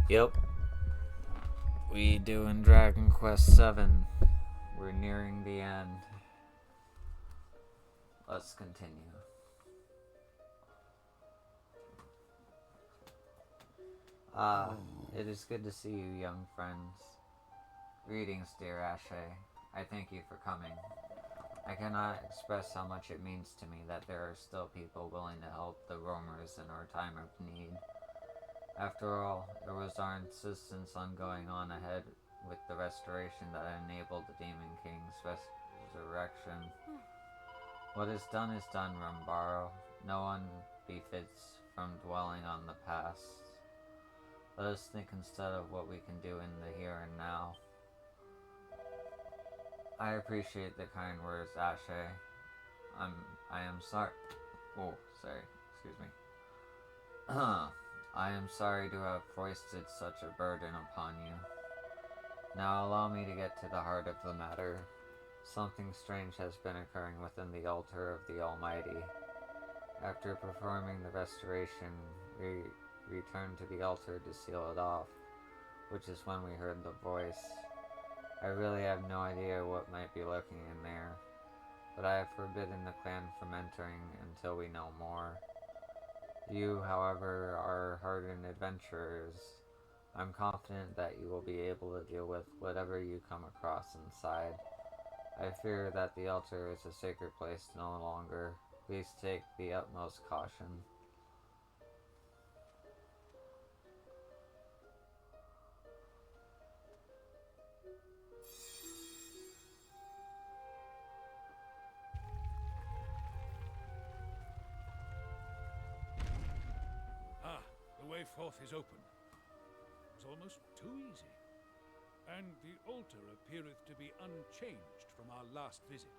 Yep, we do in Dragon Quest VII. We're nearing the end. Let's continue. Ah, it is good to see you, young friends. Greetings, dear Ashe. I thank you for coming. I cannot express how much it means to me that there are still people willing to help the roamers in our time of need. After all, it was our insistence on going on ahead with the restoration that enabled the Demon King's resurrection. What is done, Rumbaro. No one befits from dwelling on the past. Let us think instead of what we can do in the here and now. I appreciate the kind words, Ashe. I am sorry. Oh, sorry. Excuse me. I am sorry to have foisted such a burden upon you. Now allow me to get to the heart of the matter. Something strange has been occurring within the altar of the Almighty. After performing the restoration, we returned to the altar to seal it off, which is when we heard the voice. I really have no idea what might be lurking in there, but I have forbidden the clan from entering until we know more. You, however, are hardened adventurers. I'm confident that you will be able to deal with whatever you come across inside. I fear that the altar is a sacred place no longer. Please take the utmost caution. The way forth is open. It was almost too easy. And the altar appeareth to be unchanged from our last visit.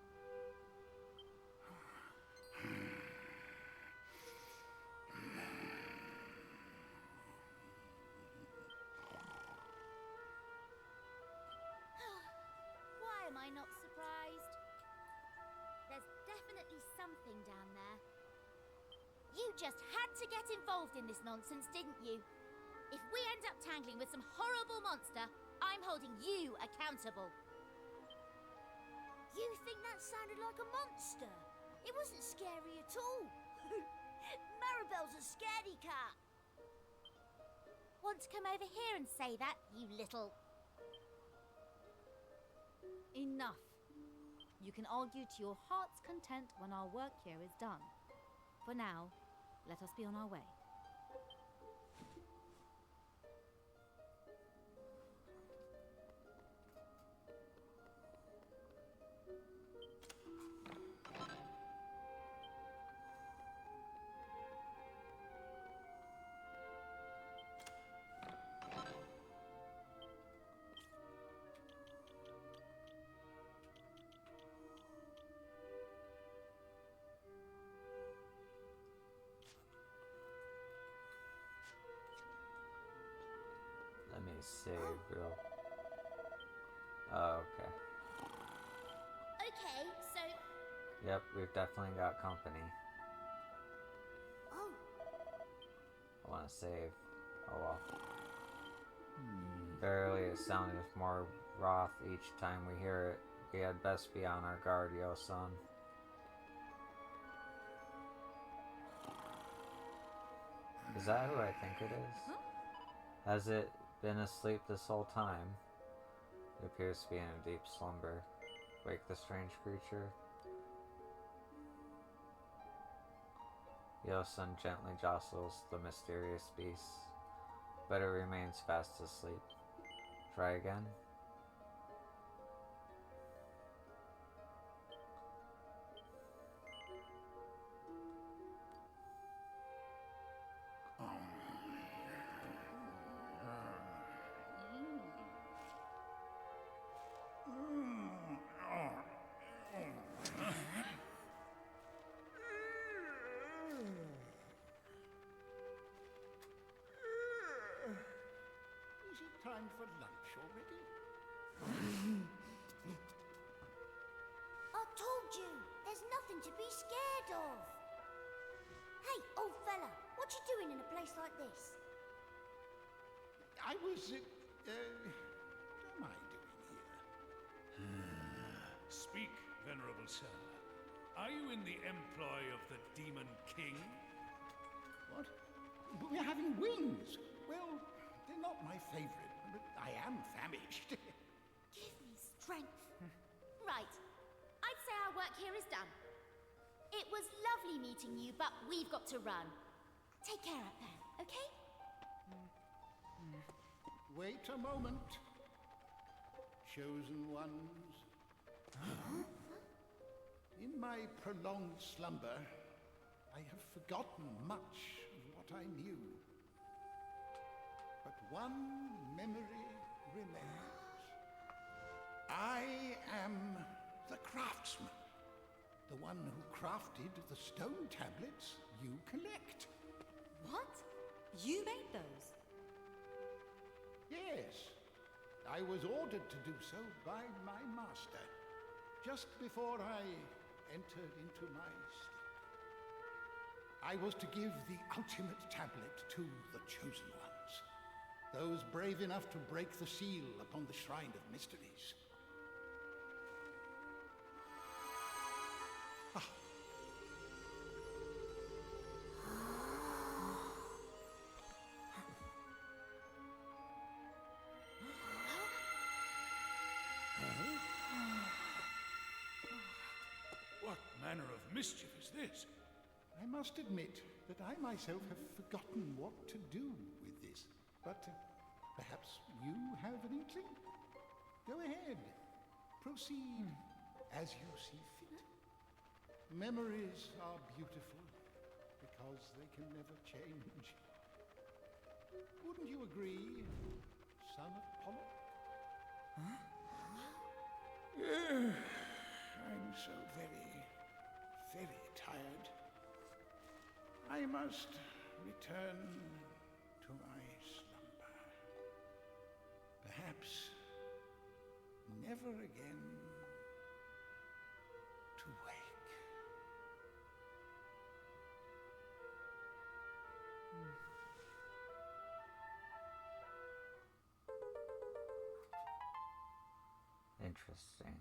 Why am I not surprised? There's definitely something down there. You just had to get involved in this nonsense, didn't you? If we end up tangling with some horrible monster, I'm holding you accountable. You think that sounded like a monster? It wasn't scary at all. Maribel's a scaredy cat. Want to come over here and say that, you little... Enough. You can argue to your heart's content when our work here is done. For now, let us be on our way. Let me save real. Oh, okay. Okay, so... Yep, we've definitely got company. Oh. I want to save. Oh well. Verily, it sounded more wroth each time we hear it. We had best be on our guard, Yo-san. Is that who I think it is? Huh? Has it been asleep this whole time? It appears to be in a deep slumber. Wake the strange creature. Yo-san gently jostles the mysterious beast, but it remains fast asleep. Try again. Is it time for lunch already? I told you, there's nothing to be scared of. Hey, old fella, what you doing in a place like this? I was, what am I doing here? Speak, venerable sir. Are you in the employ of the Demon King? What? We're having wings. Well, they're not my favorite, but I am famished. Give me strength. Right. I'd say our work here is done. It was lovely meeting you, but we've got to run. Take care up there, okay? Wait a moment. Chosen ones. In my prolonged slumber, I have forgotten much of what I knew. But one memory remains. I am the craftsman. The one who crafted the stone tablets you collect. What? You made those? Yes, I was ordered to do so by my master, just before I entered into my sleep. I was to give the ultimate tablet to the chosen ones, those brave enough to break the seal upon the Shrine of Mysteries. What manner of mischief is this? I must admit that I myself have forgotten what to do with this, but perhaps you have an inkling? Go ahead. Proceed as you see fit. Memories are beautiful because they can never change. Wouldn't you agree, son of Pollock? I'm so very tired. I must return to my slumber. Perhaps never again to wake. Interesting.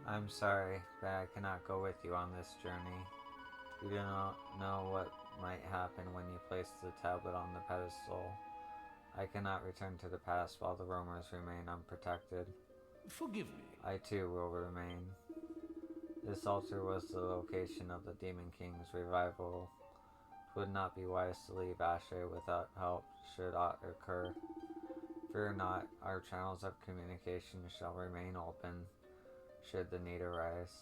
I'm sorry, but I cannot go with you on this journey. You do not know what might happen when you place the tablet on the pedestal. I cannot return to the past while the rumors remain unprotected. Forgive me. I too will remain. This altar was the location of the Demon King's revival. It would not be wise to leave Ashe without help should aught occur. Fear not, our channels of communication shall remain open should the need arise.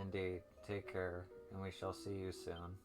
Indeed, take care, and we shall see you soon.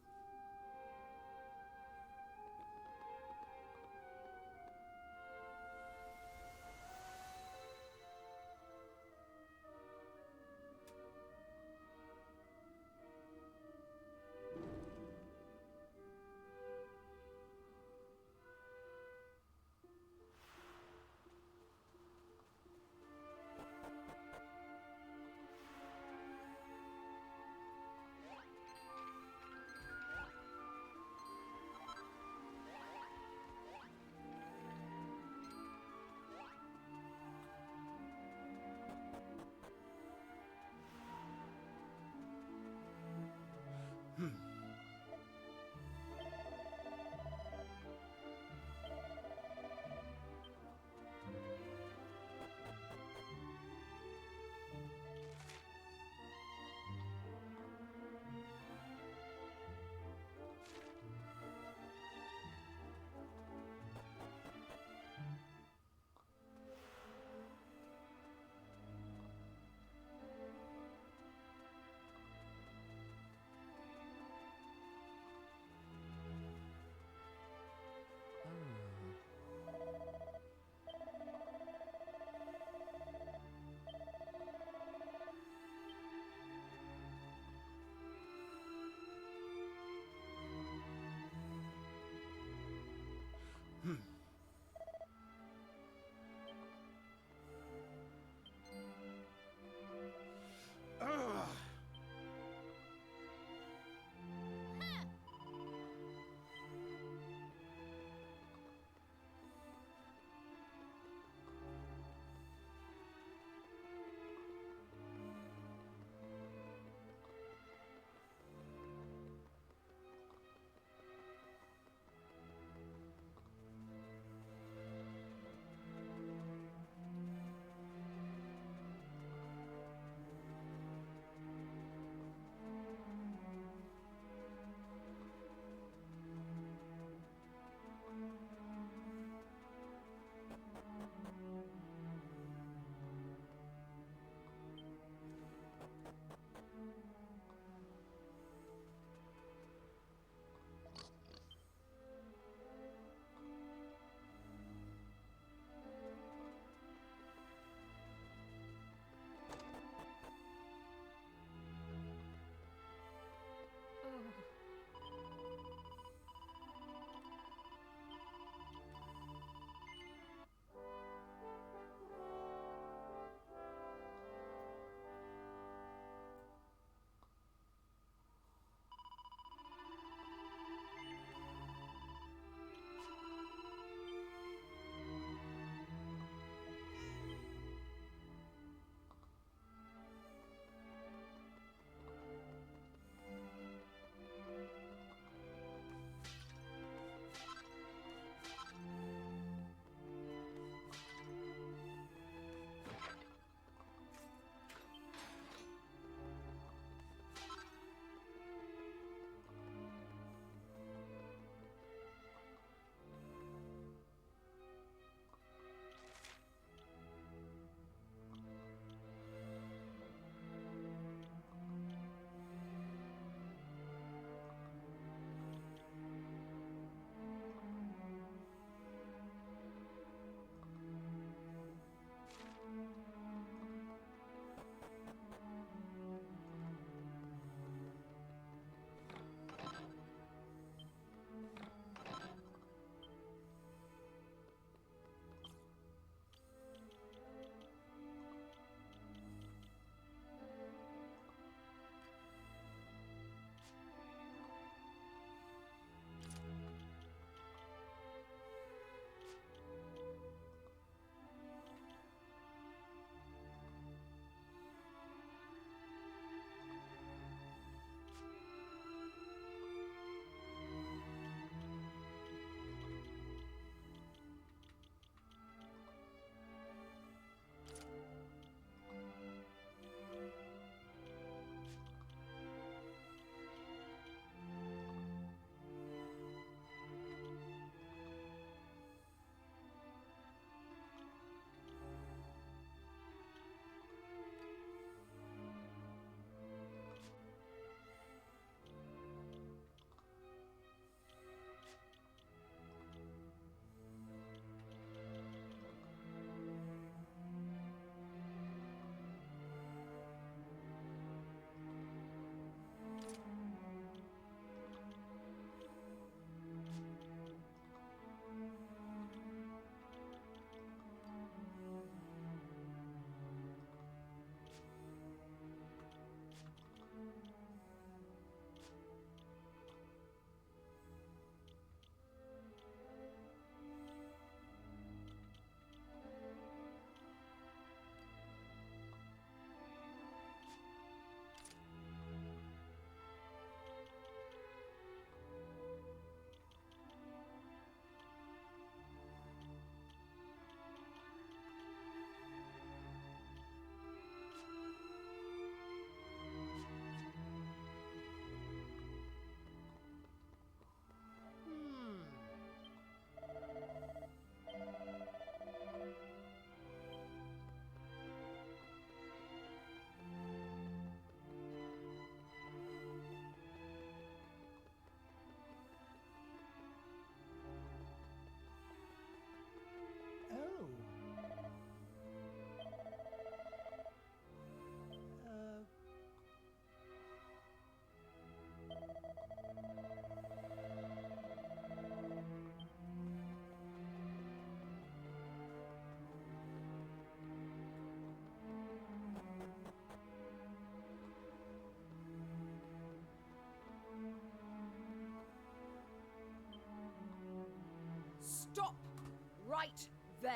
right there.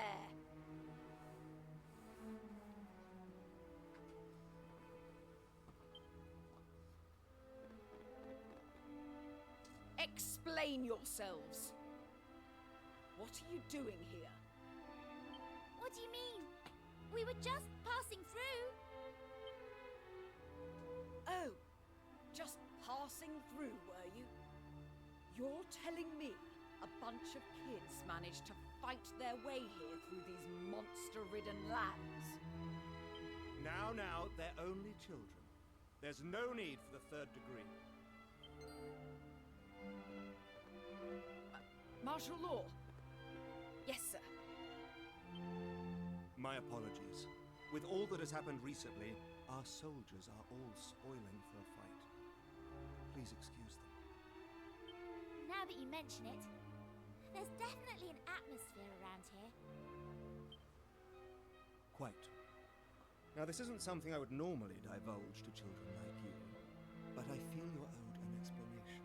Explain yourselves. What are you doing here? What do you mean? We were just passing through. Oh, just passing through, were you? You're telling me a bunch of kids managed to fight their way here through these monster-ridden lands? Now, they're only children. There's no need for the third degree. Martial law? Yes, sir. My apologies. With all that has happened recently, our soldiers are all spoiling for a fight. Please excuse them. Now that you mention it, there's definitely an atmosphere around here. Quite. Now, this isn't something I would normally divulge to children like you, but I feel you're owed an explanation.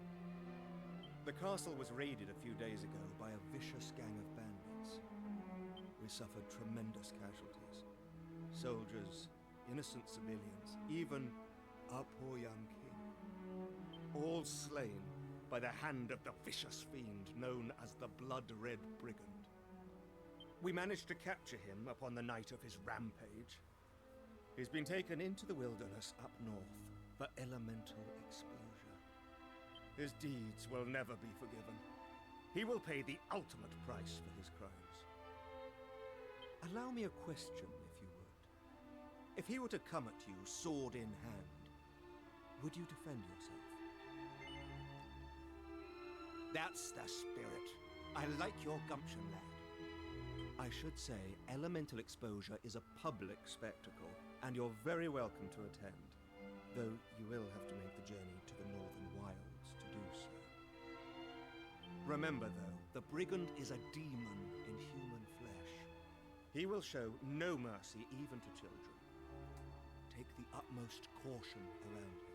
The castle was raided a few days ago by a vicious gang of bandits. We suffered tremendous casualties. Soldiers, innocent civilians, even our poor young king. All slain by the hand of the vicious fiend known as the Blood-Red Brigand. We managed to capture him upon the night of his rampage. He's been taken into the wilderness up north for elemental exposure. His deeds will never be forgiven. He will pay the ultimate price for his crimes. Allow me a question, if you would. If he were to come at you, sword in hand, would you defend yourself? That's the spirit. I like your gumption, lad. I should say, elemental exposure is a public spectacle, and you're very welcome to attend. Though you will have to make the journey to the northern wilds to do so. Remember, though, the brigand is a demon in human flesh. He will show no mercy even to children. Take the utmost caution around him.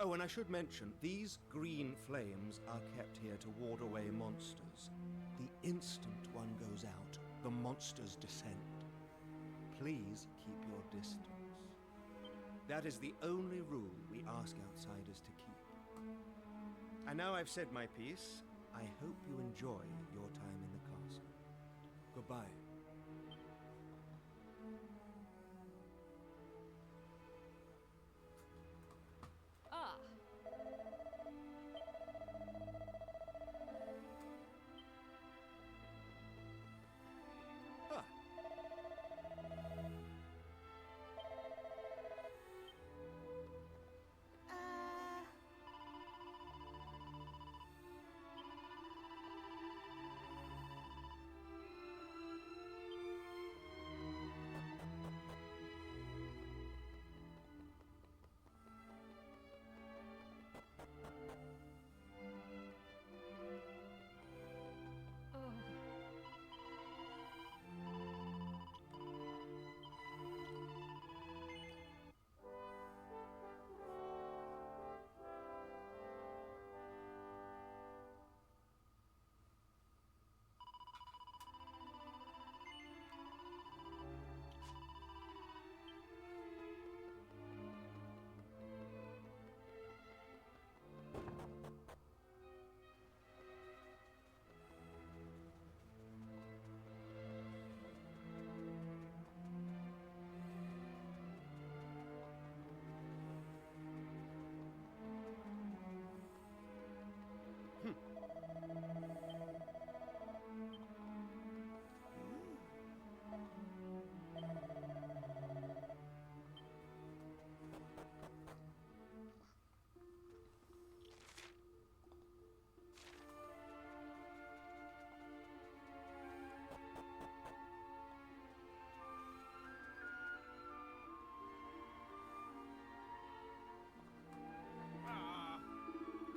Oh, and I should mention, these green flames are kept here to ward away monsters. The instant one goes out, the monsters descend. Please keep your distance. That is the only rule we ask outsiders to keep. And now I've said my piece, I hope you enjoy your time in the castle. Goodbye. Ah. Ah.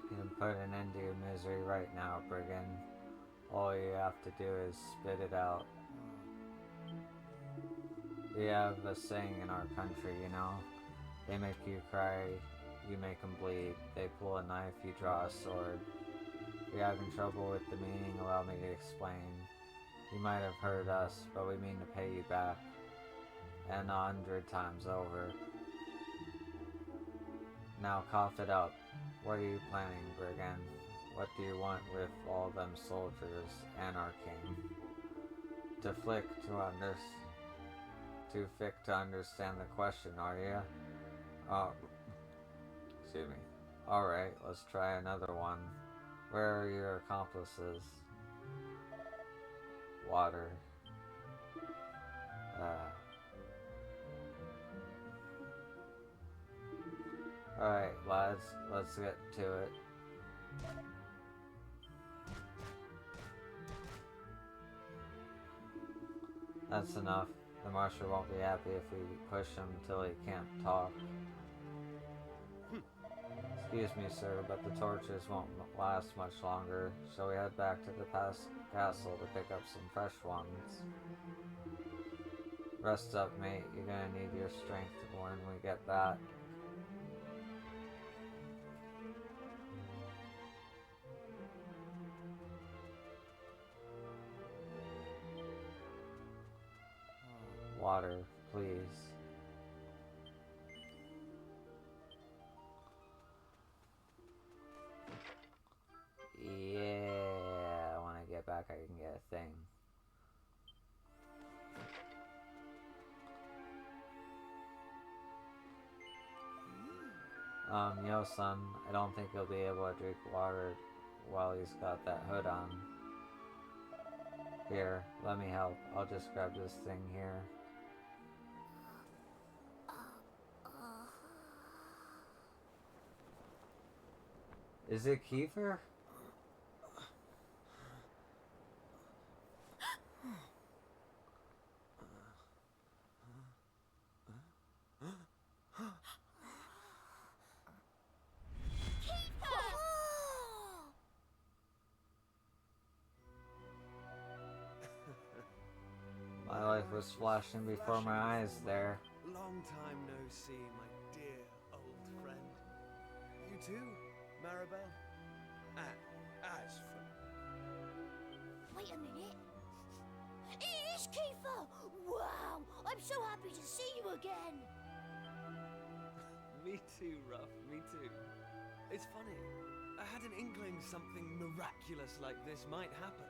You can put an end to your misery right now, brigand. All you have to do is spit it out. We have a saying in our country, you know. They make you cry, you make them bleed. They pull a knife, you draw a sword. If you're having trouble with the meaning, allow me to explain. You might have heard us, but we mean to pay you back. And 100 times over. Now cough it up. What are you planning, brigand? What do you want with all them soldiers and our king? Too thick to understand the question, are you? Oh, excuse me. Alright, let's try another one. Where are your accomplices? Water. Alright, lads, let's get to it. That's enough. The marshal won't be happy if we push him till he can't talk. Excuse me, sir, but the torches won't last much longer. Shall we head back to the castle to pick up some fresh ones? Rest up, mate. You're gonna need your strength when we get back. Water, please. Yeah, when I get back I can get a thing. Yo son, I don't think he'll be able to drink water while he's got that hood on. Here, let me help. I'll just grab this thing here. Is it Kiefer? My life was flashing before my eyes there. Long time no see, my dear old friend. You too, Maribel? As for... Wait a minute. It is Kiefer! Wow! I'm so happy to see you again! Me too, Ruff, me too. It's funny. I had an inkling something miraculous like this might happen.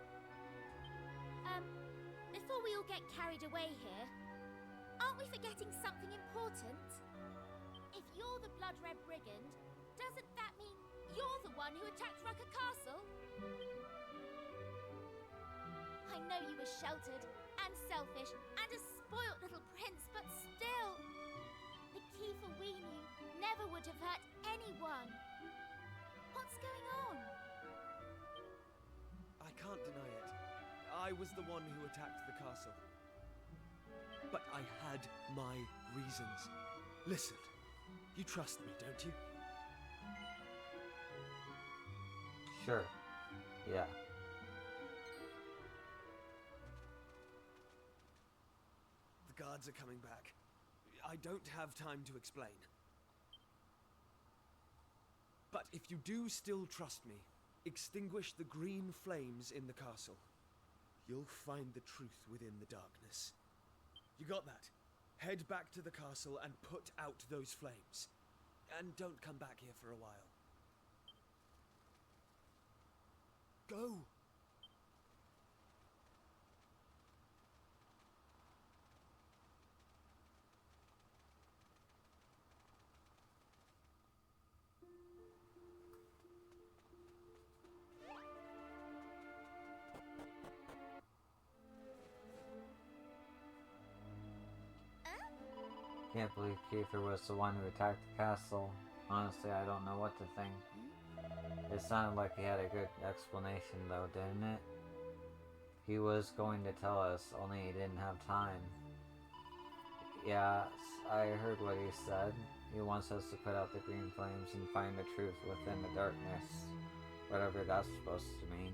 Before we all get carried away here, aren't we forgetting something important? If you're the Blood Red Brigand, doesn't that mean you're the one who attacked Rucker Castle? I know you were sheltered and selfish and a spoilt little prince, but still, the Kiefer we knew never would have hurt anyone. What's going on? I can't deny it. I was the one who attacked the castle. But I had my reasons. Listen, you trust me, don't you? Sure. Yeah. The guards are coming back. I don't have time to explain. But if you do still trust me, extinguish the green flames in the castle. You'll find the truth within the darkness. You got that? Head back to the castle and put out those flames. And don't come back here for a while. Go! Can't believe Kiefer was the one who attacked the castle. Honestly, I don't know what to think. It sounded like he had a good explanation though, didn't it? He was going to tell us, only he didn't have time. Yeah, I heard what he said. He wants us to put out the green flames and find the truth within the darkness. Whatever that's supposed to mean.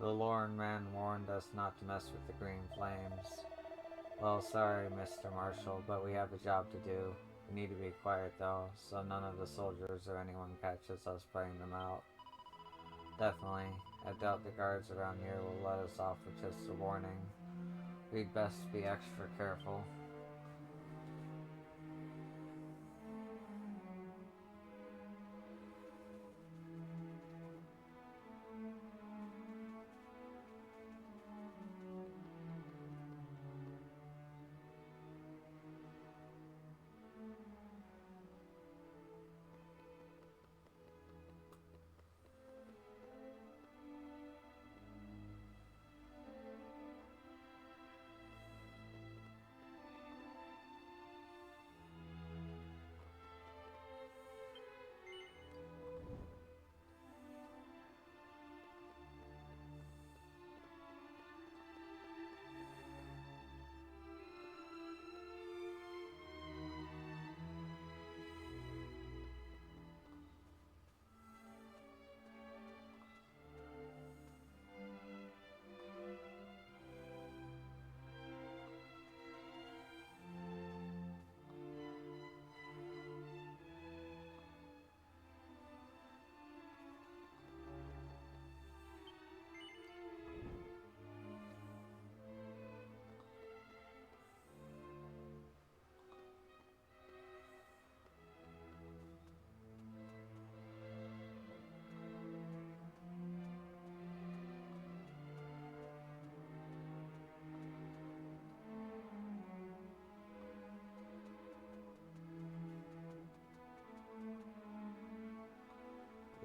The Lorn man warned us not to mess with the green flames. Well, sorry, Mr. Marshal, but we have a job to do. We need to be quiet, though, so none of the soldiers or anyone catches us putting them out. Definitely. I doubt the guards around here will let us off with just a warning. We'd best be extra careful.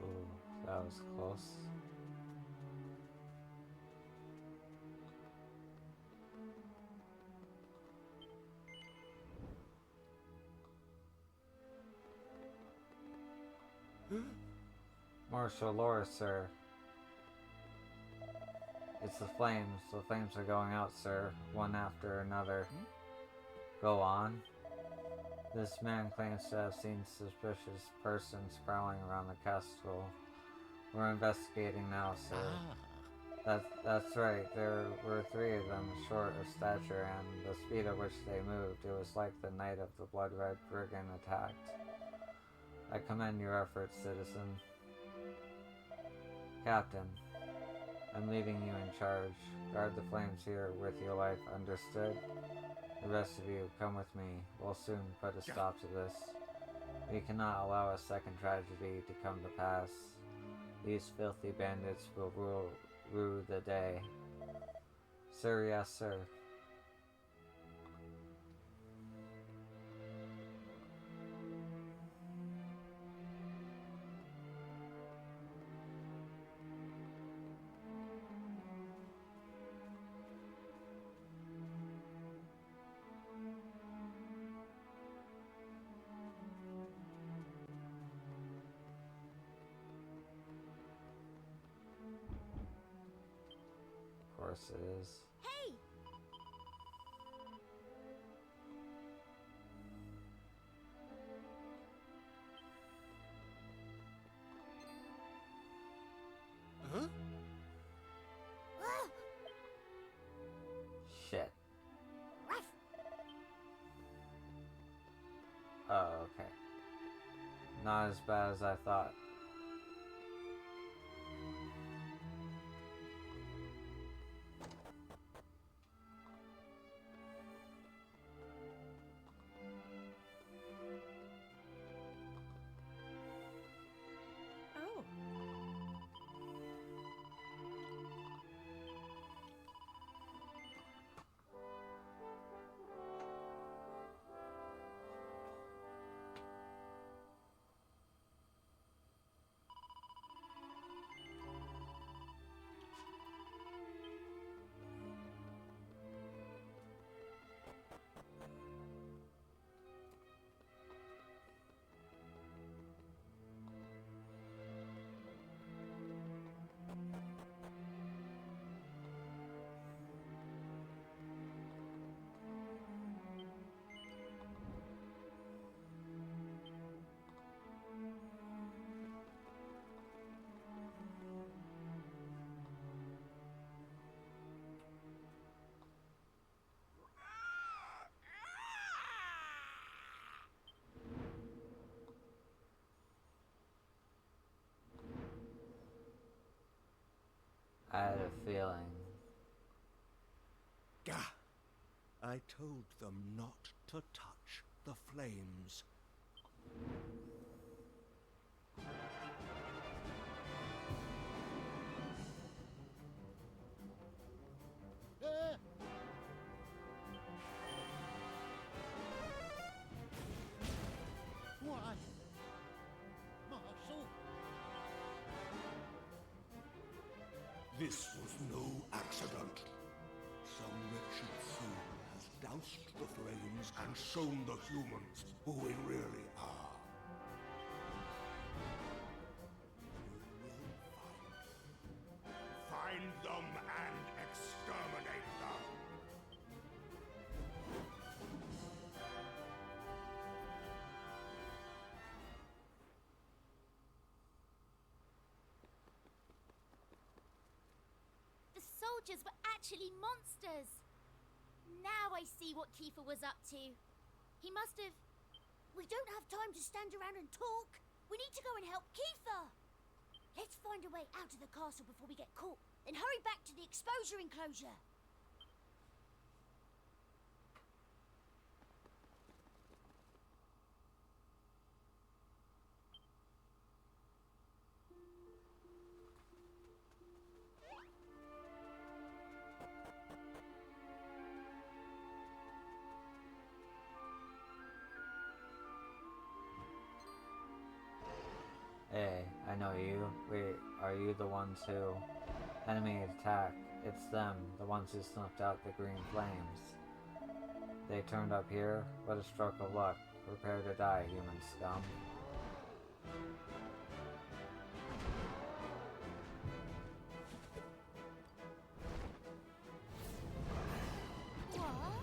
Ooh, that was close. Marshal Laura, sir. It's the flames. The flames are going out, sir, one after another. Go on. This man claims to have seen suspicious persons prowling around the castle. We're investigating now, sir. That's right. There were 3 of them, short of stature, and the speed at which they moved, it was like the night of the Blood Red Brigand attacked. I commend your efforts, citizen. Captain, I'm leaving you in charge. Guard the flames here with your life, understood? The rest of you, come with me. We'll soon put a stop to this. We cannot allow a second tragedy to come to pass. These filthy bandits will rue the day. Sir, yes, sir. Of course it is. Hey! Huh? Shit. Ruff. Oh, okay. Not as bad as I thought. Oh. I had a feeling. Gah! I told them not to touch the flames. Why? Marshal? This was no accident. Some wretched fool has doused the flames and shown the humans who we really are. You will find them and exterminate them. The soldiers were actually monsters. Now I see what Kiefer was up to. He must have... We don't have time to stand around and talk. We need to go and help Kiefer. Let's find a way out of the castle before we get caught. Then hurry back to the exposure enclosure. Hey, I know you. Wait, are you the ones who... Enemy attack. It's them, the ones who snuffed out the green flames. They turned up here? What a stroke of luck. Prepare to die, human scum. What?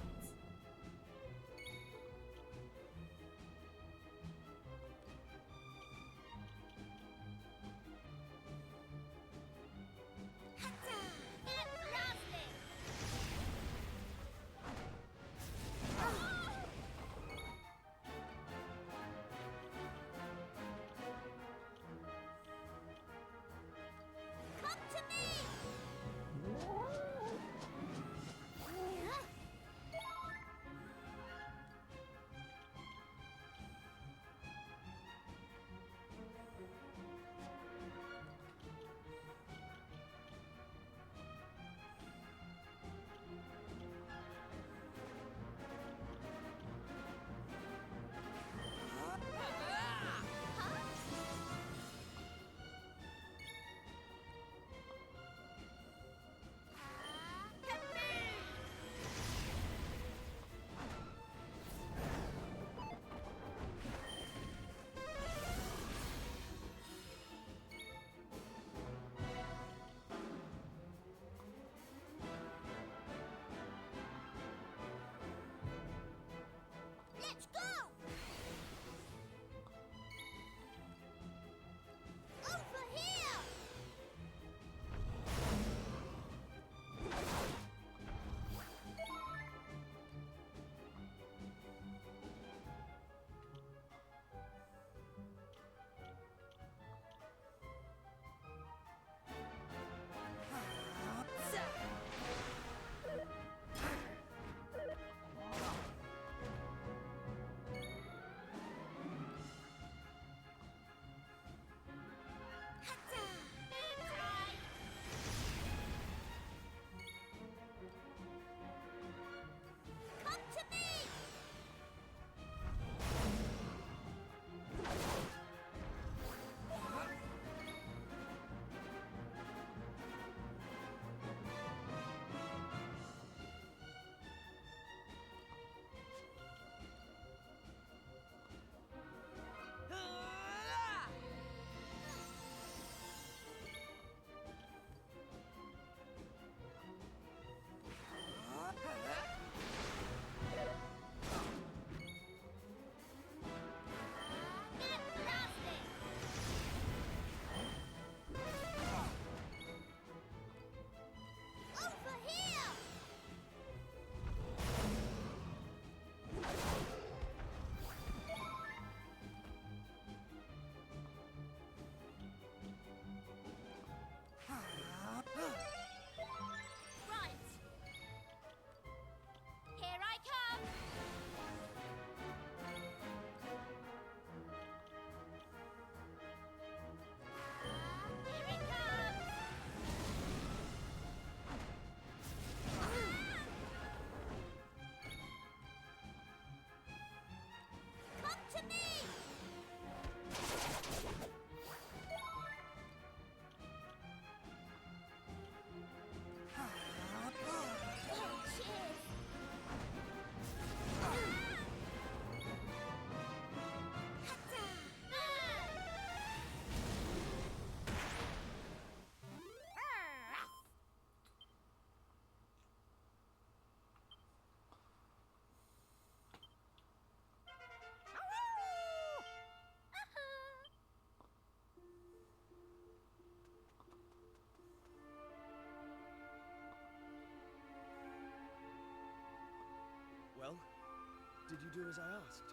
you do as I asked?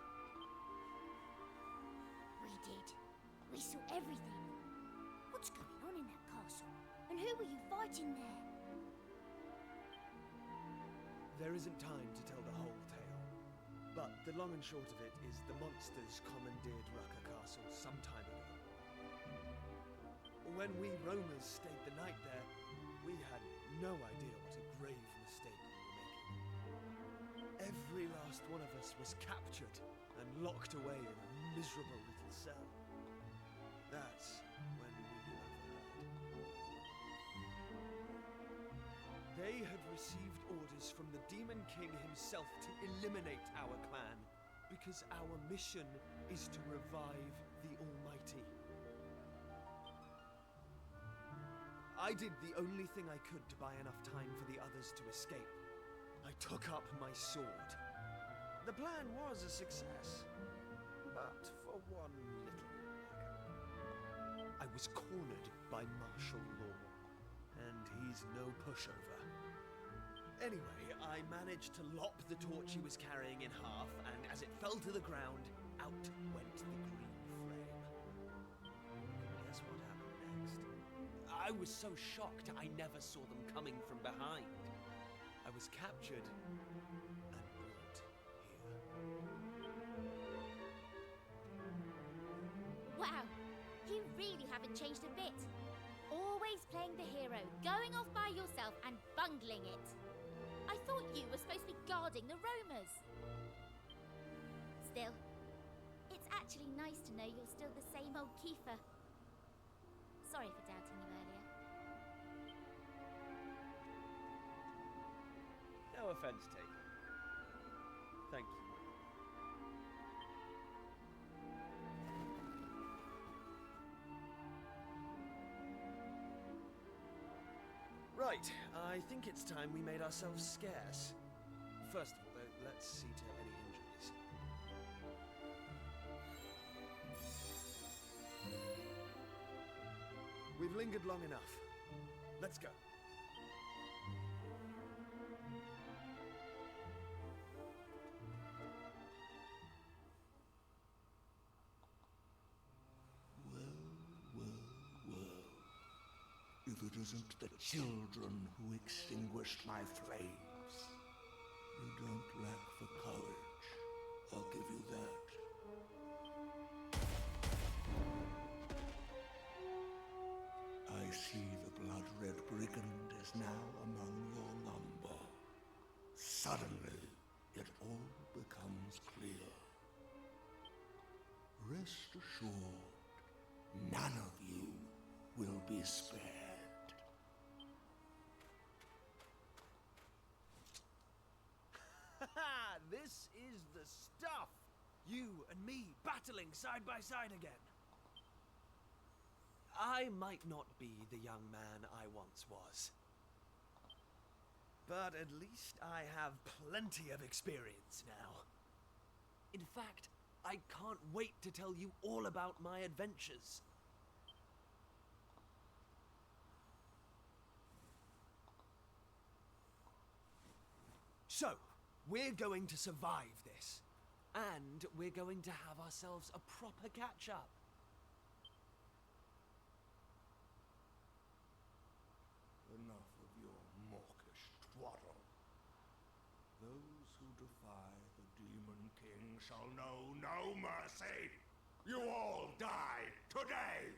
We did. We saw everything. What's going on in that castle? And who were you fighting there? There isn't time to tell the whole tale, but the long and short of it is the monsters commandeered Rucker Castle some time ago. When we roamers stayed the night there, we had no idea what a grave mistake we were making. Every last one of us was captured and locked away in a miserable little cell. That's when we overheard. They had received orders from the Demon King himself to eliminate our clan, because our mission is to revive the Almighty. I did the only thing I could to buy enough time for the others to escape. I took up my sword. The plan was a success, but for one little reason. I was cornered by martial law, and he's no pushover. Anyway, I managed to lop the torch he was carrying in half, and as it fell to the ground, out went the green flame. Guess what happened next? I was so shocked I never saw them coming from behind. I was captured and brought here. Wow, you really haven't changed a bit. Always playing the hero, going off by yourself and bungling it. I thought you were supposed to be guarding the roamers. Still, it's actually nice to know you're still the same old Kiefer. Sorry for doubting you earlier. No offense taken. Thank you. Right, I think it's time we made ourselves scarce. First of all, though, let's see to any injuries. We've lingered long enough. Let's go. If it isn't the children who extinguished my flames. You don't lack the courage, I'll give you that. I see the blood-red brigand is now among your number. Suddenly, it all becomes clear. Rest assured, none of you will be spared. This is the stuff! You and me battling side by side again. I might not be the young man I once was, but at least I have plenty of experience now. In fact, I can't wait to tell you all about my adventures. So, we're going to survive this, and we're going to have ourselves a proper catch-up. Enough of your mawkish twaddle. Those who defy the Demon King shall know no mercy! You all die today!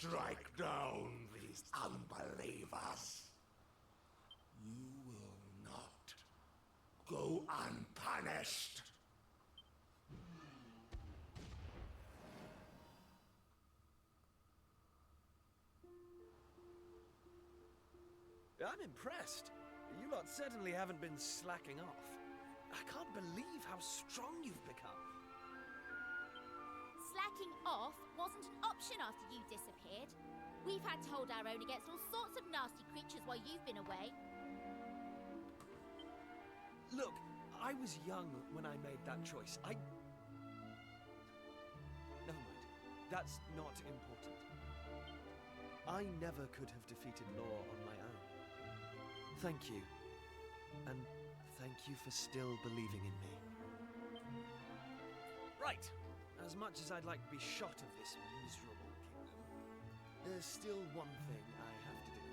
strike down these unbelievers. You will not go unpunished. I'm impressed. You lot certainly haven't been slacking off. I can't believe how strong you've become. Slacking off wasn't an option after you disappeared. We've had to hold our own against all sorts of nasty creatures while you've been away. Look, I was young when I made that choice. Never mind. That's not important. I never could have defeated Law on my own. Thank you. And thank you for still believing in me. Right. As much as I'd like to be shot of this miserable kingdom, there's still one thing I have to do.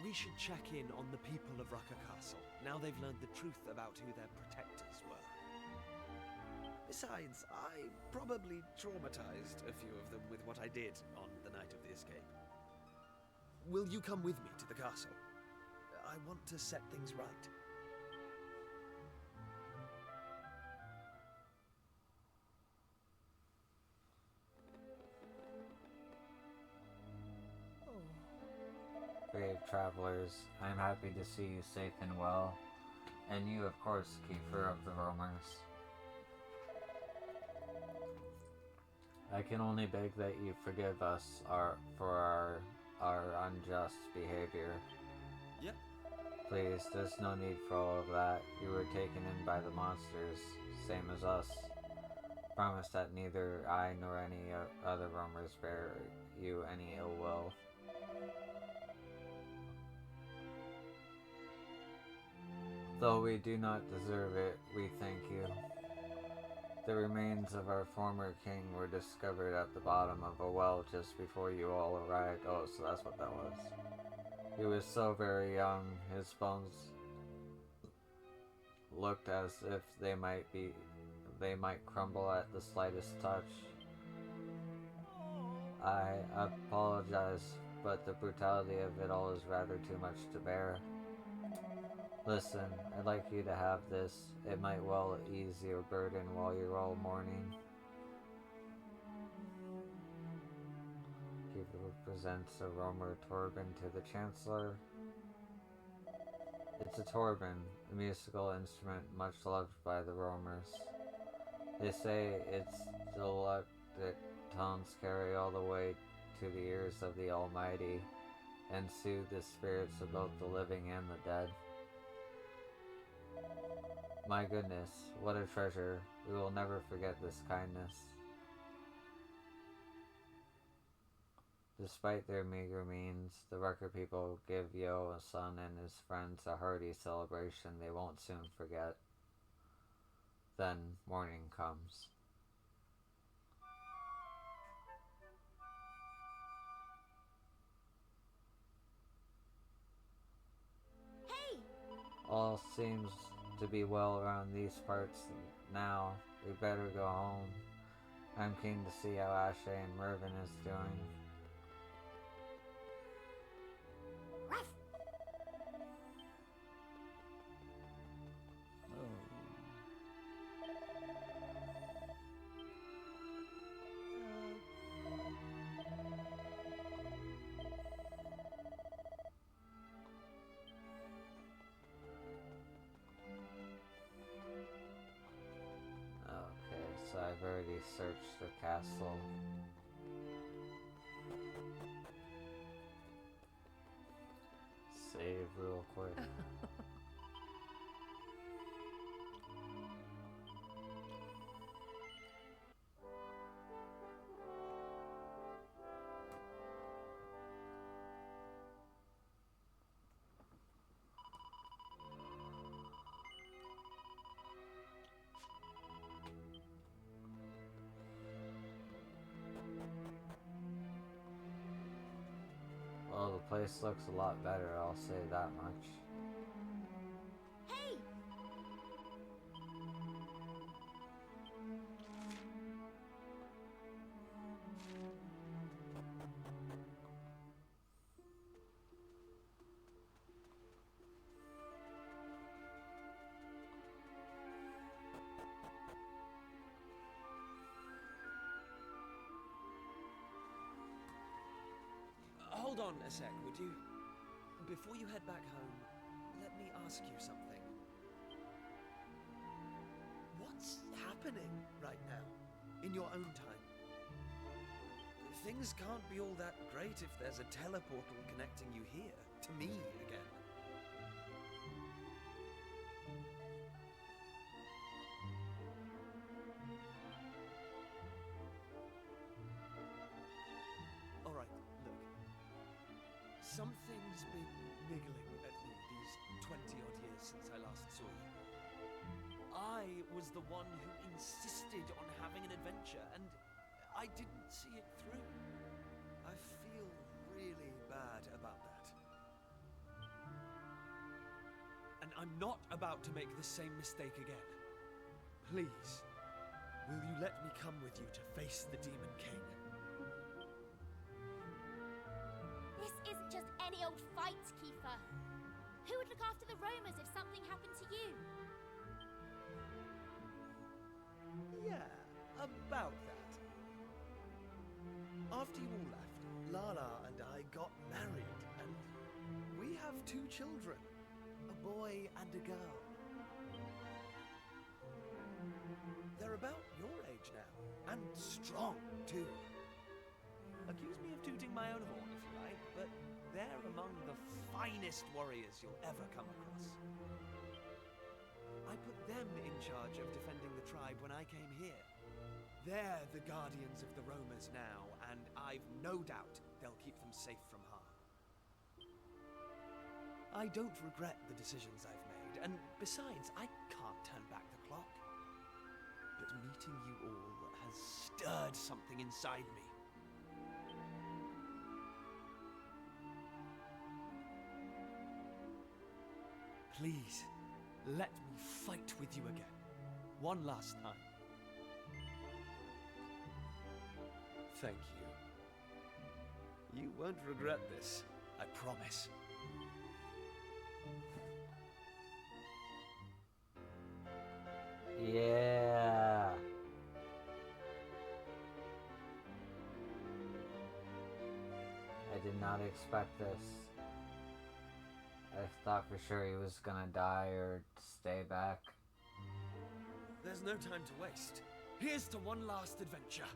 We should check in on the people of Rucker Castle, now they've learned the truth about who their protectors were. Besides, I probably traumatized a few of them with what I did on the night of the escape. Will you come with me to the castle? I want to set things right. Brave travelers, I am happy to see you safe and well, and you, of course, keeper of the roamers. I can only beg that you forgive us for our unjust behavior. Yep. Please, there's no need for all of that. You were taken in by the monsters, same as us. Promise that neither I nor any other roamers bear you any ill will. Though we do not deserve it, we thank you. The remains of our former king were discovered at the bottom of a well just before you all arrived. Oh, so that's what that was. He was so very young, his bones looked as if they might crumble at the slightest touch. I apologize, but the brutality of it all is rather too much to bear. Listen, I'd like you to have this. It might well ease your burden while you're all mourning. He presents a roamer turban to the Chancellor. It's a turban, a musical instrument much loved by the roamers. They say its dulcet tones carry all the way to the ears of the Almighty and soothe the spirits of both the living and the dead. My goodness, what a treasure. We will never forget this kindness. Despite their meager means, the Rucker people give Yo, a son, and his friends a hearty celebration they won't soon forget. Then morning comes. Hey! All seems to be well around these parts now. We better go home. I'm keen to see how Ashe and Mervyn is doing. Okay, so I've already searched the castle. Save real quick. Well, the place looks a lot better, I'll say that much. Hey! on a sec, would you? Before you head back home, let me ask you something. What's happening right now, in your own time? Things can't be all that great if there's a teleportal connecting you here, to me again. Alright, look. Something's been niggling at me these 20-odd years since I last saw you. I was the one who insisted on having an adventure, and I didn't see it through. I feel really bad about that. And I'm not about to make the same mistake again. Please, will you let me come with you to face the Demon King? This isn't just any old fight, Kiefer. Who would look after the roamers if something happened to you? Yeah, about that. After you all left, Lala and I got married, and we have 2 children, a boy and a girl. They're about your age now, and strong too. Accuse me of tooting my own horn if you like, but they're among the finest warriors you'll ever come across. I put them in charge of defending the tribe when I came here. They're the guardians of the roamers now, and I've no doubt they'll keep them safe from harm. I don't regret the decisions I've made, and besides, I can't turn back the clock. But meeting you all has stirred something inside me. Please, let me fight with you again. One last time. Thank you. You won't regret this, I promise. Yeah. I did not expect this. I thought for sure he was gonna die or stay back. There's no time to waste. Here's to one last adventure.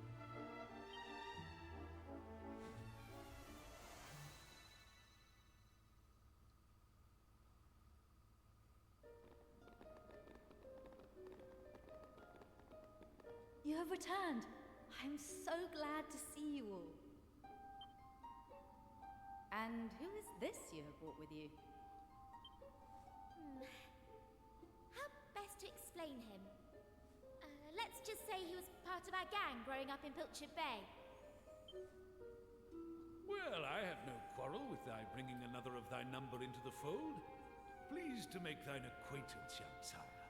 You have returned. I'm so glad to see you all. And who is this you have brought with you? How best to explain him? Let's just say he was part of our gang growing up in Piltshire Bay. Well, I have no quarrel with thy bringing another of thy number into the fold. Pleased to make thine acquaintance, young sire.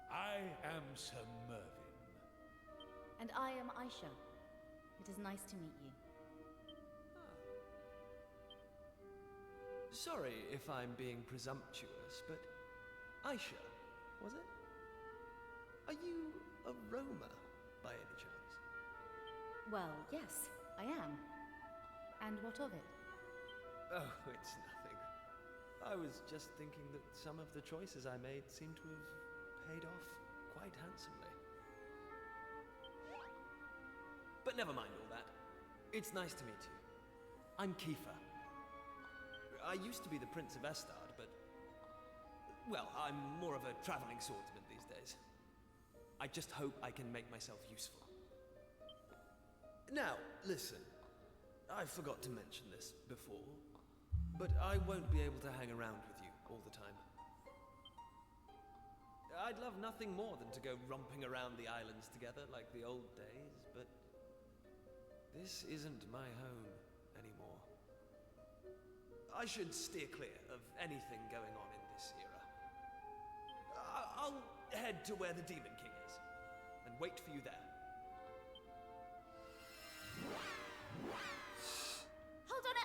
I am Sir Mervyn. And I am Aisha. It is nice to meet you. Sorry if I'm being presumptuous, but Aisha, was it? Are you a roamer, by any chance? Well, yes, I am. And what of it? Oh, it's nothing. I was just thinking that some of the choices I made seem to have paid off quite handsomely. But never mind all that. It's nice to meet you. I'm Kiefer. I used to be the Prince of Estard, but... well, I'm more of a traveling swordsman these days. I just hope I can make myself useful. Now, listen. I forgot to mention this before, but I won't be able to hang around with you all the time. I'd love nothing more than to go romping around the islands together like the old days, but this isn't my home anymore. I should steer clear of anything going on in this era. I'll head to where the Demon King is, and wait for you there. Hold on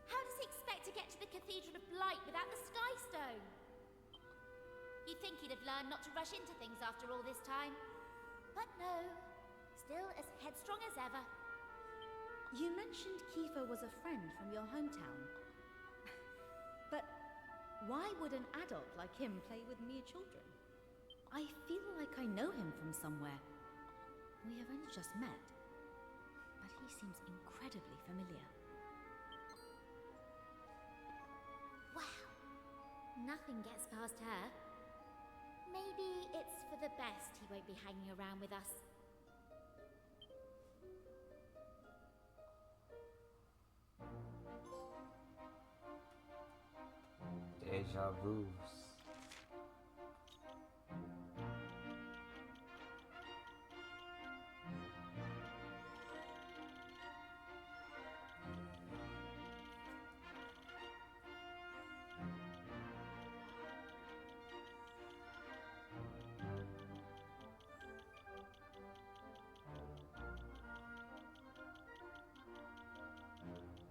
how does he expect to get to the Cathedral of Blight without the Sky Stone? You'd think he'd have learned not to rush into things after all this time. But no, still as headstrong as ever. You mentioned Kiefer was a friend from your hometown. But why would an adult like him play with mere children? I feel like I know him from somewhere. We have only just met, but he seems incredibly familiar. Wow. Nothing gets past her. Maybe it's for the best he won't be hanging around with us. Deja vus.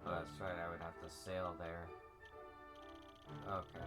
Oh, that's right, I would have to sail there. Okay.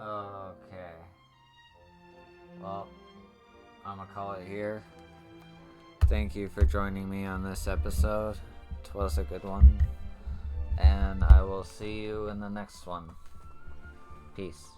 Oh. Okay. Well, I'm gonna call it here. Thank you for joining me on this episode. It was a good one. And I will see you in the next one. Peace.